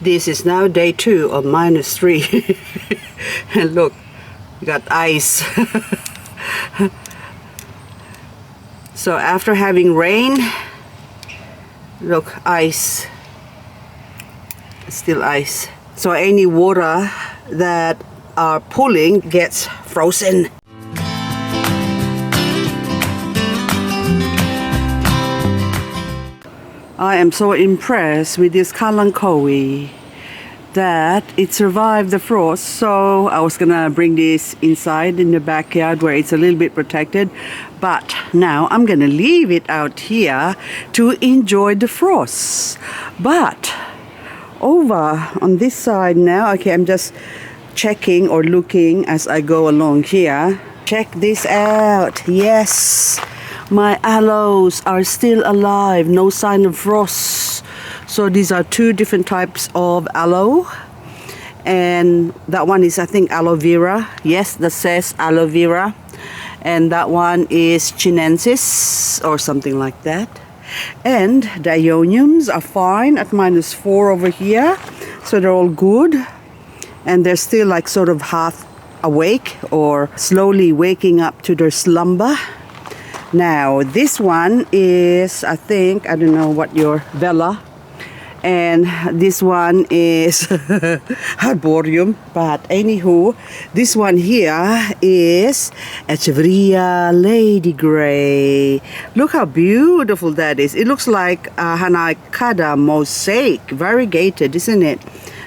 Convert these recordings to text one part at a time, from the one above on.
This is now day 2 of -3. And look, we got ice. So after having rain, look, ice. Still ice. So any water that are pooling gets frozen. I am so impressed with this kalanchoe that it survived the frost. So I was gonna bring this inside in the backyard where it's a little bit protected, but now I'm gonna leave it out here to enjoy the frost. But over on this side now, okay, I'm just checking or looking as I go along here. Check this out. Yes, my aloes are still alive, no sign of frost. So these are 2 different types of aloe, and that one is, I think, aloe vera. Yes, that says aloe vera. And that one is chinensis or something like that. And the Aeoniums are fine at -4 over here, so they're all good, and they're still like sort of half awake or slowly waking up to their slumber. Now this one is, I think, I don't know what your Vela, and this one is Hardiness. But anywho, this one here is Echeveria Lady Grey. Look how beautiful that is. It looks like a Hanakada mosaic, variegated, isn't it?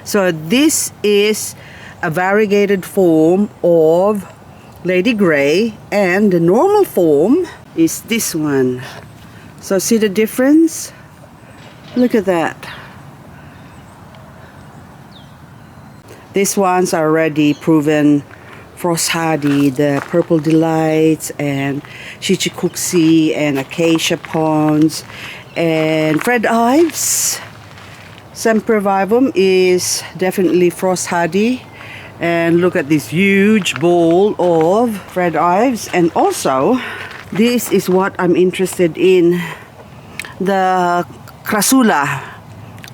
So this is a variegated form of Lady Grey, and the normal form is this one. So see the difference? Look at that. These ones are already proven frost hardy, the Purple Delights and Chichikuxi and Acacia Ponds and Fred Ives. Sempervivum is definitely frost hardy. And look at this huge bowl of Fred Ives. And also, this is what I'm interested in, the Crassula.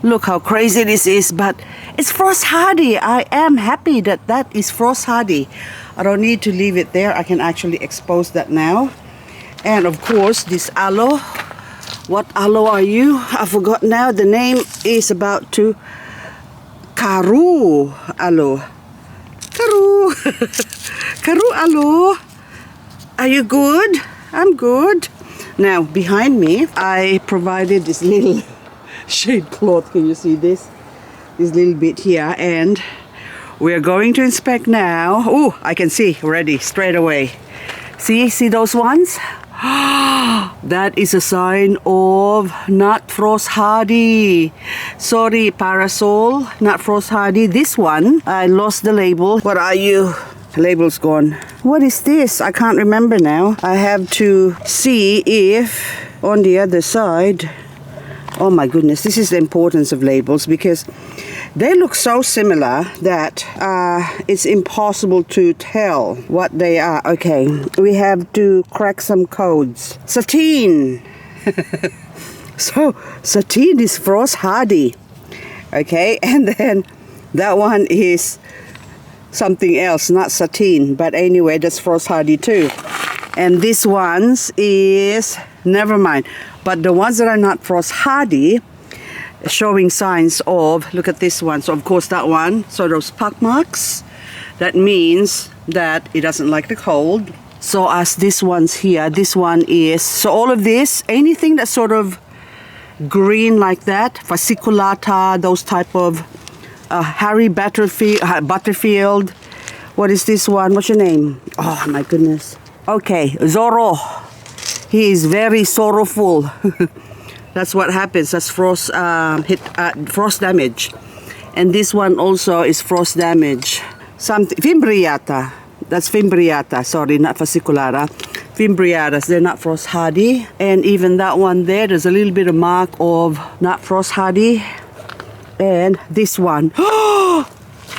Look how crazy this is, but it's frost hardy. I am happy that that is frost hardy. I don't need to leave it there. I can actually expose that now. And of course, this aloe. What aloe are you? I forgot now. The name is about to Karu aloe. Karu. Karu aloe. Are you good? I'm good. Now behind me, I provided this little shade cloth. Can you see this? This little bit here, and we're going to inspect now. Oh, I can see already straight away. See those ones? That is a sign of not frost hardy. Sorry, parasol, not frost hardy. This one, I lost the label. What are you? Label's gone. What is this? I can't remember now. I have to see if on the other side. Oh my goodness, this is the importance of labels, because they look so similar that it's impossible to tell what they are. Okay, we have to crack some codes. Satine. So Satine is frost hardy. Okay, and then that one is something else, not Satine, but anyway, that's frost hardy too. And this one's is, never mind. But the ones that are not frost hardy, showing signs of, look at this one. So of course that one, so those pock marks, that means that it doesn't like the cold. So as this one's here, this one is, so all of this, anything that's sort of green like that, fasciculata, those type of Harry Butterfield. What is this one? What's your name? Oh my goodness. Okay, Zorro. He is very sorrowful. That's what happens. That's frost frost damage. And this one also is frost damage. Fimbriata. That's Fimbriata. Sorry, not fasciculata. Fimbriatas, they're not frost hardy. And even that one there's a little bit of mark of not frost hardy. And this one.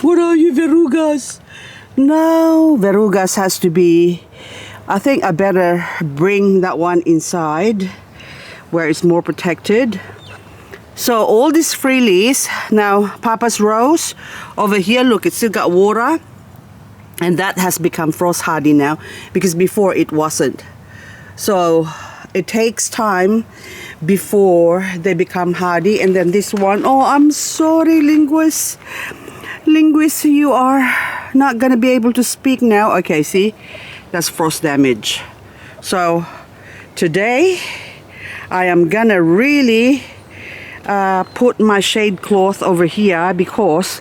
What are you, Verrugas? No, Verrugas has to be, I think I better bring that one inside where it's more protected. So all these frillies, now Papa's rose over here, look, it's still got water. And that has become frost hardy now, because before it wasn't. So it takes time before they become hardy. And then this one, oh, I'm sorry, Linguist. Linguist, you are not going to be able to speak now. Okay, see, that's frost damage. So today I am going to really put my shade cloth over here, because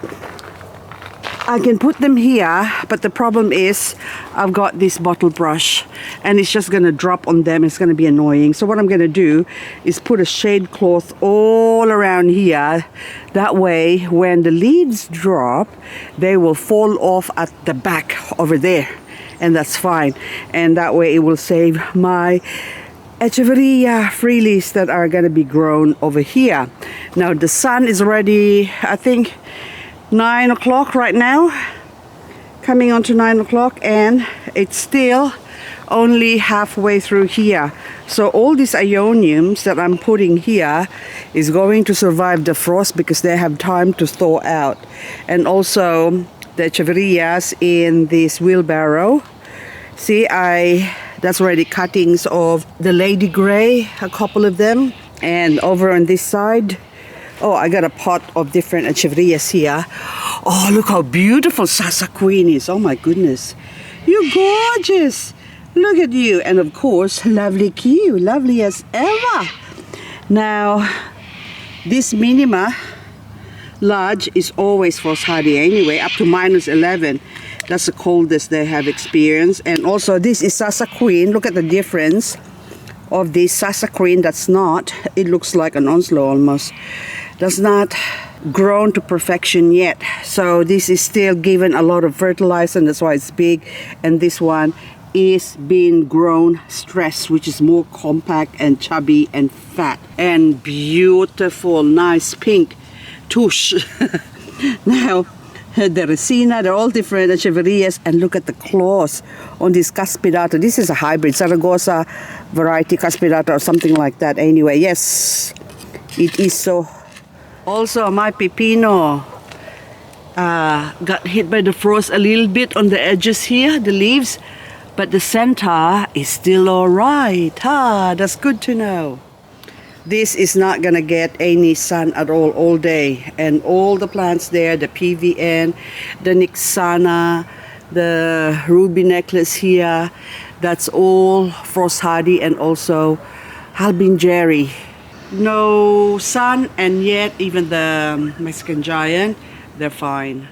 I can put them here, but the problem is I've got this bottle brush and it's just going to drop on them. It's going to be annoying. So what I'm going to do is put a shade cloth all around here. That way, when the leaves drop, they will fall off at the back over there. And that's fine. And that way it will save my Echeveria Frillies that are going to be grown over here. Now the sun is already, I think, 9 o'clock right now, coming on to 9 o'clock, and it's still only halfway through here. So all these Aeoniums that I'm putting here is going to survive the frost because they have time to thaw out. And also the Echeverias in this wheelbarrow. See, that's already cuttings of the Lady Grey, a couple of them. And over on this side, oh, I got a pot of different Echeverias here. Oh, look how beautiful Sasa Queen is. Oh my goodness. You're gorgeous. Look at you. And of course, lovely Q. Lovely as ever. Now, this Minima large is always frost hardy anyway, up to -11. That's the coldest they have experienced. And also, this is Sasa Queen. Look at the difference of this Sasa Queen that's not. It looks like an Onslow almost. Does not grown to perfection yet. So this is still given a lot of fertilizer, and that's why it's big. And this one is being grown stressed, which is more compact and chubby and fat and beautiful, nice pink tush. Now the Resina, they're all different Echeverias, and look at the claws on this Caspidata. This is a hybrid Zaragoza variety Caspidata or something like that. Anyway, yes, it is so. Also, my pepino got hit by the frost a little bit on the edges here, the leaves, but the center is still all right. That's good to know. This is not gonna get any sun at all day, and all the plants there, the PVN, the Nixana, the ruby necklace here, that's all frost hardy, and also Albinjeri. No sun, and yet even the Mexican giant, they're fine.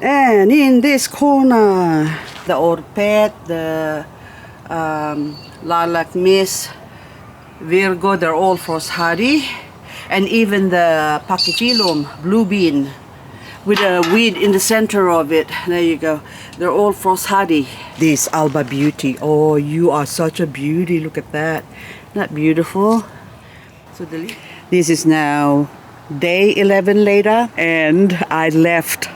And in this corner, the Orpet, the Lilac Mist, Virgo, they're all frost hardy. And even the Pachyphyllum, blue bean, with a weed in the center of it. There you go. They're all frost hardy. This Alba Beauty. Oh, you are such a beauty. Look at that. Isn't that beautiful? So this is now day 11 later, and I left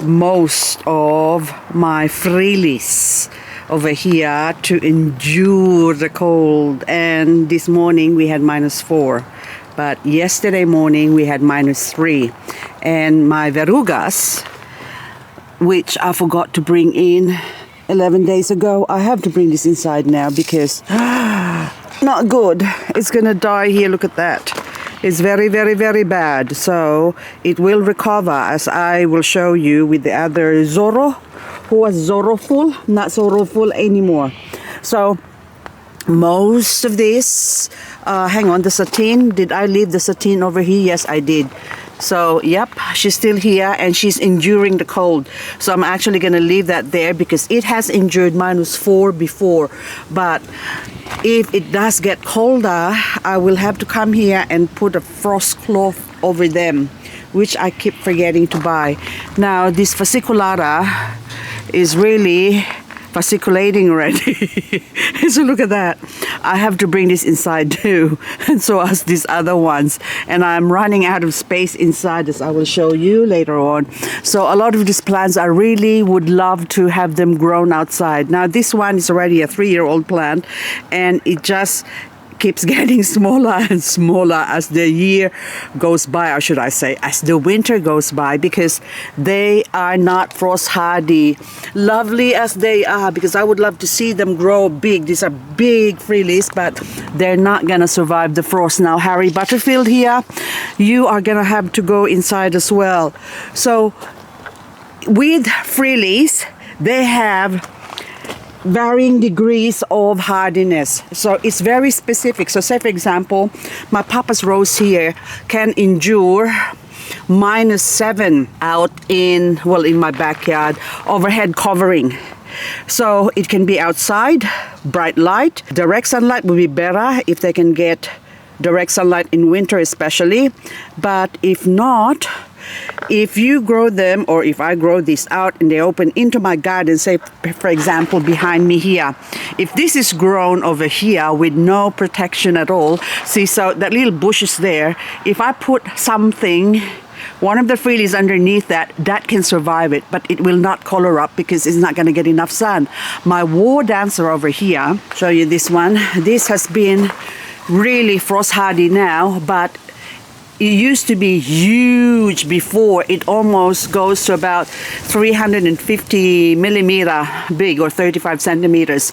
most of my frillies over here to endure the cold. And this morning we had -4, but yesterday morning we had -3. And my verrugas, which I forgot to bring in 11 days ago, I have to bring this inside now because not good. It's gonna die here. Look at that. It's very, very, very bad. So it will recover, as I will show you with the other Zorro, who was Zorro full, not Zorro full anymore. So most of this, hang on, the Satine, did I leave the Satine over here? Yes, I did. So, yep, she's still here and she's enduring the cold. So I'm actually going to leave that there because it has endured -4 before. But if it does get colder, I will have to come here and put a frost cloth over them, which I keep forgetting to buy. Now, this fasciculata is really fasciculating already. So look at that. I have to bring this inside too, and so as these other ones, and I'm running out of space inside, as I will show you later on. So a lot of these plants I really would love to have them grown outside. Now this one is already a 3-year-old plant, and it just keeps getting smaller and smaller as the year goes by, or should I say, as the winter goes by, because they are not frost hardy. Lovely as they are, because I would love to see them grow big. These are big frillies, but they're not gonna survive the frost. Now, Harry Butterfield here, you are gonna have to go inside as well. So with frillies, they have varying degrees of hardiness, so it's very specific. So say for example, my Papa's rose here can endure -7 out in my backyard overhead covering. So it can be outside, bright light. Direct sunlight will be better if they can get direct sunlight in winter especially, but if not, if you grow them, or if I grow this out and they open into my garden, say for example behind me here, if this is grown over here with no protection at all, see, so that little bush is there, if I put something, one of the frillies underneath that can survive it, but it will not color up because it's not going to get enough sun. My war dancer over here, show you this one, this has been really frost hardy now, but it used to be huge before. It almost goes to about 350 millimeter big, or 35 centimeters,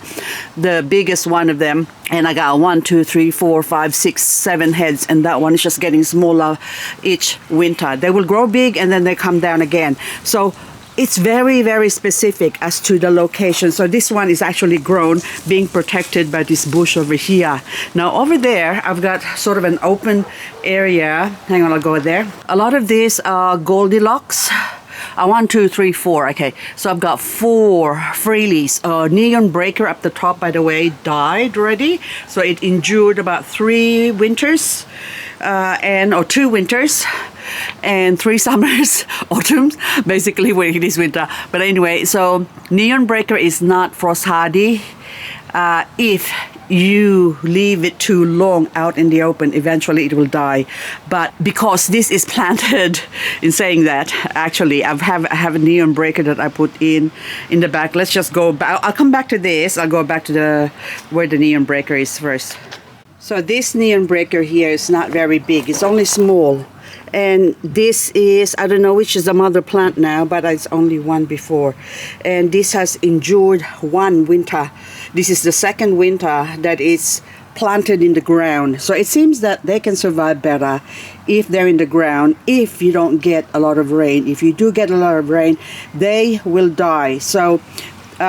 the biggest one of them. And I got 1, 2, 3, 4, 5, 6, 7 heads, and that one is just getting smaller each winter. They will grow big and then they come down again. So it's very, very specific as to the location. So this one is actually grown, being protected by this bush over here. Now over there, I've got sort of an open area. Hang on, I'll go there. A lot of these are Goldilocks. 1, 2, 3, 4. Okay, so I've got 4 frillies. Neon Breaker up the top, by the way, died already. So it endured about 3 winters, or 2 winters, and 3 summers, autumns, basically when it is winter. But anyway, so Neon Breaker is not frost hardy. If you leave it too long out in the open, eventually it will die. But because this is planted, in saying that, actually I have a Neon Breaker that I put in the back. Let's just go back. I'll come back to this. I'll go back to where the Neon Breaker is first. So this Neon Breaker here is not very big. It's only small. And this is, I don't know which is the mother plant now, but it's only one before. And this has endured 1 winter. This is the 2nd winter that it's planted in the ground. So it seems that they can survive better if they're in the ground, if you don't get a lot of rain. If you do get a lot of rain, they will die. So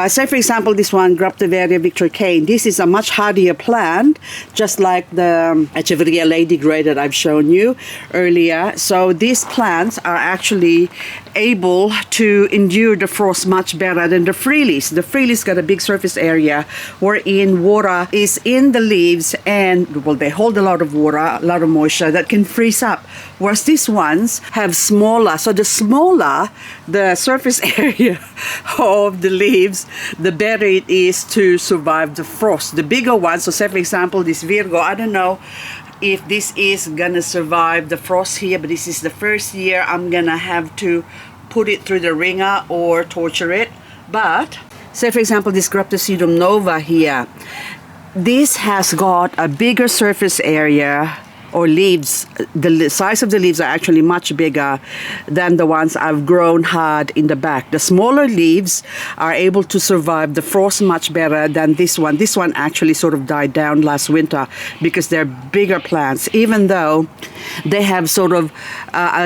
say for example this one, Graptosedum Victor Cane, this is a much hardier plant, just like the Echeveria Lady Grey that I've shown you earlier. So these plants are actually able to endure the frost much better than the frillies. The frillies got a big surface area wherein water is in the leaves, and well, they hold a lot of water, a lot of moisture that can freeze up. Whereas these ones have smaller, so the smaller the surface area of the leaves, the better it is to survive the frost. The bigger ones, so say for example this Virgo, I don't know if this is gonna survive the frost here, but this is the first year I'm gonna have to put it through the ringer or torture it. But say for example this Graptosedum Nova here, this has got a bigger surface area, or leaves. The size of the leaves are actually much bigger than the ones I've grown hard in the back. The smaller leaves are able to survive the frost much better than this one. This one actually sort of died down last winter because they're bigger plants, even though they have sort of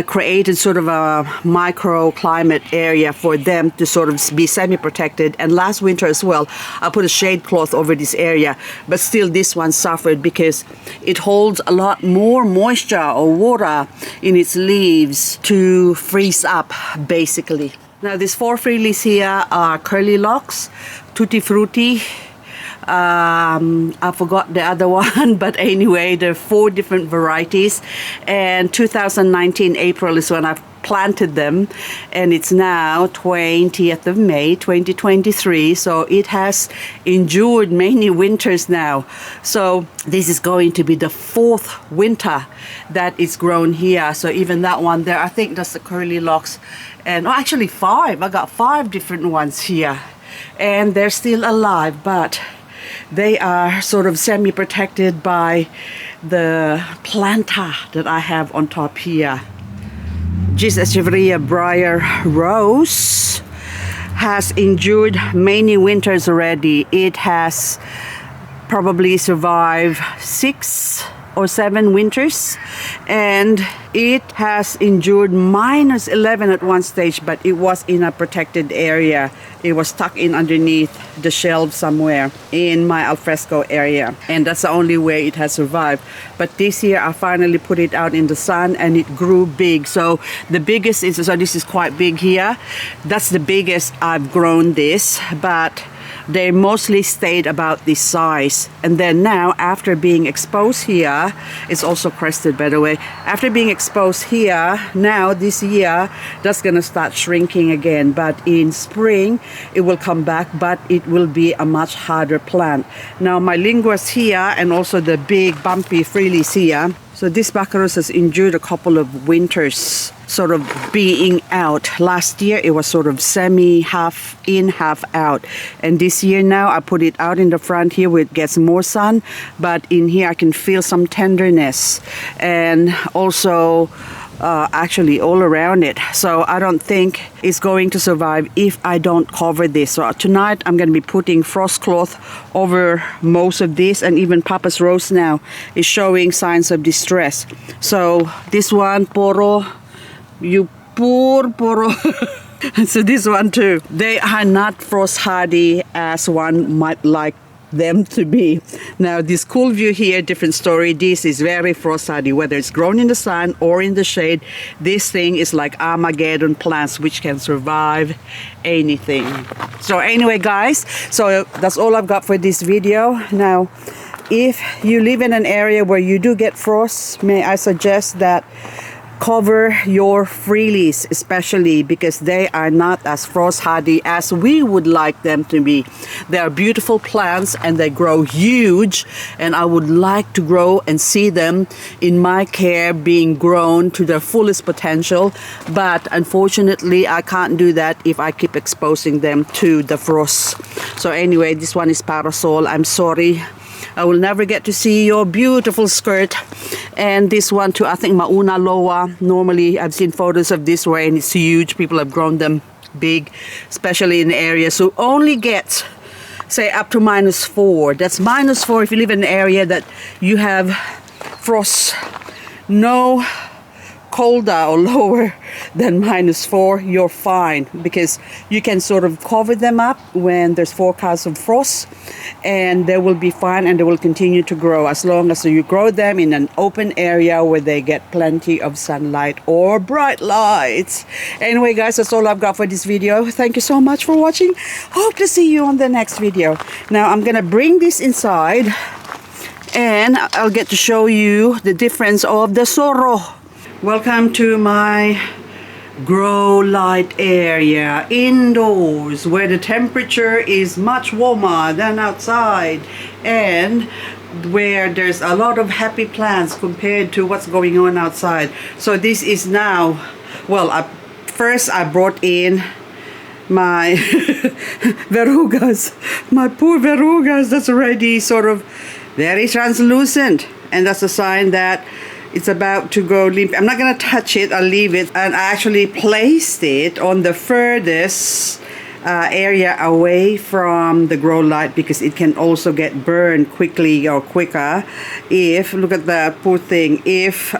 created sort of a microclimate area for them to sort of be semi-protected. And last winter as well, I put a shade cloth over this area, but still this one suffered because it holds a lot more moisture or water in its leaves to freeze up, basically. Now these 4 frillies here are Curly Locks, Tutti Frutti, I forgot the other one, but anyway, there are 4 different varieties. And 2019 April is when I planted them, and it's now 20th of May 2023, so it has endured many winters now. So this is going to be the 4th winter that it's grown here. So even that one there, I think that's the Curly Locks, and actually 5. I got 5 different ones here, and they're still alive, but they are sort of semi-protected by the planta that I have on top here. This Echeveria briar rose has endured many winters already. It has probably survived 6 or 7 winters, and it has endured -11 at one stage, but it was in a protected area. It was tucked in underneath the shelf somewhere in my alfresco area, and that's the only way it has survived. But this year I finally put it out in the sun and it grew big. So the biggest is, so this is quite big here. That's the biggest I've grown this, but they mostly stayed about this size. And then now, after being exposed here, it's also crested by the way, after being exposed here, now this year, that's gonna start shrinking again. But in spring, it will come back, but it will be a much harder plant. Now my linguas here, and also the big bumpy frillies here. So this Baccarus has endured a couple of winters sort of being out. Last year it was sort of semi, half in, half out. And this year now I put it out in the front here where it gets more sun. But in here I can feel some tenderness. And also actually all around it. So I don't think it's going to survive if I don't cover this. So tonight I'm going to be putting frost cloth over most of this, and even Papa's rose now is showing signs of distress. So this one, poro, you poor poro. So this one too. They are not frost hardy as one might like them to be. Now this cool view here, different story. This is very frost hardy, whether it's grown in the sun or in the shade. This thing is like Armageddon plants which can survive anything. So anyway guys, so that's all I've got for this video. Now if you live in an area where you do get frost, may I suggest that cover your frillies, especially because they are not as frost hardy as we would like them to be. They are beautiful plants and they grow huge, and I would like to grow and see them in my care being grown to their fullest potential, but unfortunately I can't do that if I keep exposing them to the frost. So anyway, this one is parasol. I'm sorry, I will never get to see your beautiful skirt. And this one too, I think Mauna Loa. Normally I've seen photos of this where, and it's huge. People have grown them big, especially in areas who only get, say, up to -4. That's -4 if you live in an area that you have frost no colder or lower than -4, you're fine, because you can sort of cover them up when there's forecasts of frost, and they will be fine and they will continue to grow as long as you grow them in an open area where they get plenty of sunlight or bright lights. Anyway guys, that's all I've got for this video. Thank you so much for watching. Hope to see you on the next video. Now I'm gonna bring this inside and I'll get to show you the difference of the Zorro. Welcome to my grow light area indoors, where the temperature is much warmer than outside and where there's a lot of happy plants compared to what's going on outside. So this is now, well, first I brought in my verrugas, my poor verrugas. That's already sort of very translucent, and that's a sign that it's about to go limp. I'm not going to touch it, I'll leave it. And I actually placed it on the furthest area away from the grow light, because it can also get burned quickly or quicker if, look at that poor thing, if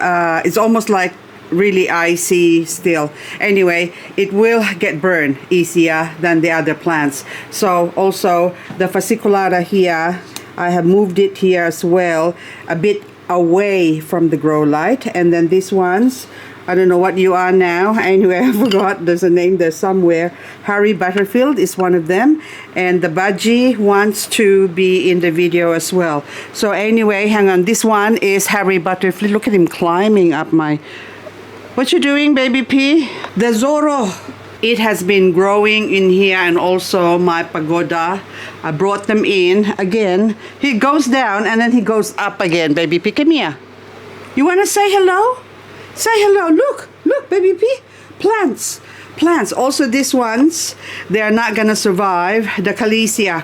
it's almost like really icy still. Anyway, it will get burned easier than the other plants. So also the fasciculata here, I have moved it here as well, a bit away from the grow light. And then these ones, I don't know what you are now. Anyway, I forgot. There's a name there somewhere. Harry Butterfield is one of them. And the budgie wants to be in the video as well. So anyway, hang on. This one is Harry Butterfield. Look at him climbing up my... What you doing, baby P? The Zorro. It has been growing in here, and also my pagoda. I brought them in again. He goes down and then he goes up again, baby P. Come here. You want to say hello? Say hello. Look, look, baby P. Plants. plants. Also these ones, they are not gonna survive the Calicia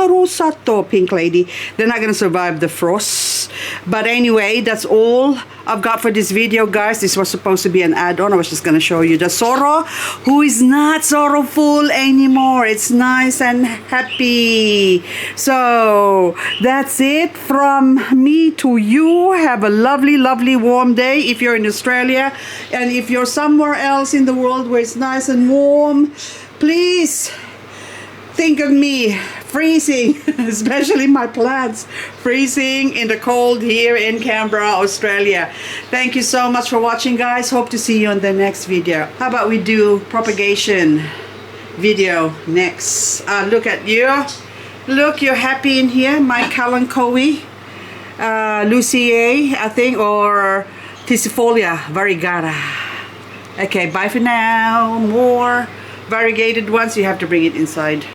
rosato, pink lady. They're not gonna survive the frost. But anyway, that's all I've got for this video, guys. This was supposed to be an add-on. I was just gonna show you the Zorro, who is not sorrowful anymore. It's nice and happy. So that's it from me to you. Have a lovely, lovely warm day if you're in Australia, and if you're somewhere else in the world where it's nice and warm, please think of me. Freezing, especially my plants, freezing in the cold here in Canberra, Australia. Thank you so much for watching, guys. Hope to see you on the next video. How about we do propagation video next? Look at you. Look, you're happy in here. My Kalanchoe, Luciae, I think, or Tisifolia variegata. Okay, bye for now. More variegated ones, you have to bring it inside.